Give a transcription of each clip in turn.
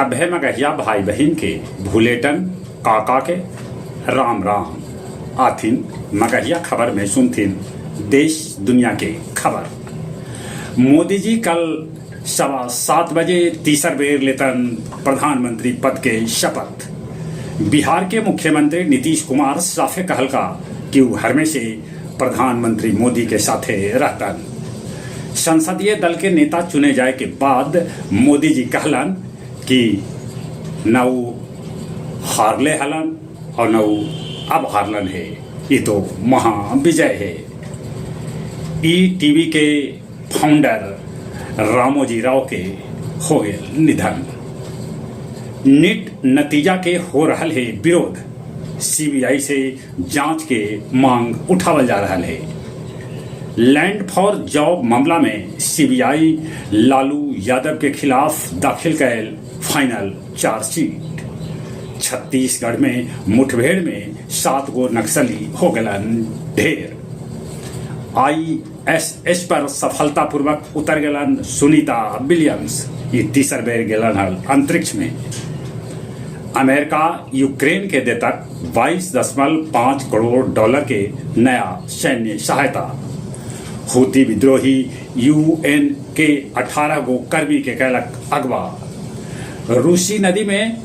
सभे मगहिया भाई बहन के भूलेटन काका के राम राम आथिन मगहिया खबर में सुनथिन देश दुनिया के खबर। मोदी जी कल 7:15 बजे तीसर बेर लेतन प्रधानमंत्री पद के शपथ। बिहार के मुख्यमंत्री नीतीश कुमार साफे कहलका कि वो हमेशा प्रधानमंत्री मोदी के साथे रहतन। संसदीय दल के नेता चुने जाए के बाद मोदी जी कहलन कि न वो हारले हलन और न वो अब हारलन है, ये तो महाविजय है। टीवी के फाउंडर रामोजी राव के हो गए निधन। नीट नतीजा के हो रहल है विरोध, सीबीआई से जांच के मांग उठावल जा रहा है। लैंड फॉर जॉब मामला में सीबीआई लालू यादव के खिलाफ दाखिल कैल फाइनल चार्जशीट। छत्तीसगढ़ में मुठभेड़ में 7 गो नक्सली हो गलन ढेर। ISS पर सफलतापूर्वक उतर गलन सुनीता विलियम्स, ये तीसर बेर गलन हल अंतरिक्ष में। अमेरिका यूक्रेन के देतक $22.5 करोड़ के नया सैन्य सहायता। हूती विद्रोही UN के 18 गो कर्मी के कैलक अगवा। रूसी नदी में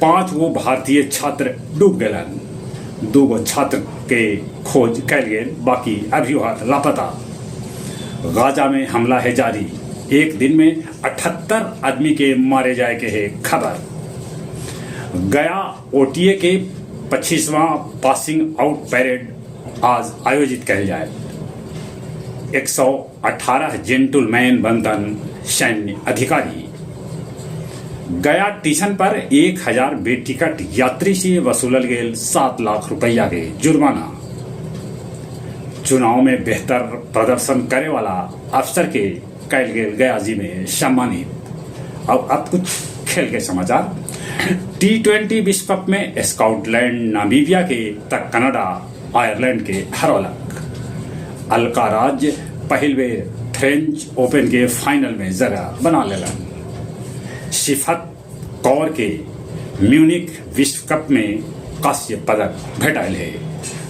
5 गो भारतीय छात्र डूब गलन। 2 गो छात्र के खोज कैल गेल, बाकी अभी लापता। गाजा में हमला है जारी, एक दिन में 78 आदमी के मारे जाए के है खबर। गया OTA के 25वां पासिंग आउट पैरेड आज आयोजित कैल जाए। 118 जेंटलमैन बनतन सैन्य अधिकारी। गया स्टेशन पर 1000 बेटिकट यात्री से वसूलल गेल 7 लाख रुपया के जुर्माना। चुनाव में बेहतर प्रदर्शन करे वाला अफसर के कैल गेल गया जी में सम्मानित। अब कुछ खेल के समाचार। T20 विश्व कप में स्कॉटलैंड नामीबिया के तक कनाडा आयरलैंड के हरौलक। अलकाराज पहल बेर फ्रेंच ओपन के फाइनल में जगह बना लेलन। सिफत कौर के म्यूनिक विश्व कप में कांस्य पदक भेटाइल है।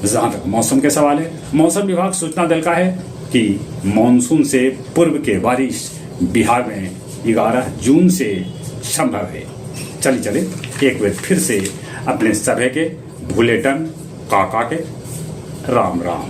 जहां तक मौसम के सवाल है, मौसम विभाग सूचना दिलका है कि मानसून से पूर्व के बारिश बिहार में 11 जून से संभव है। चले एक बार फिर से अपने सभे के भूलेटन काका के राम राम।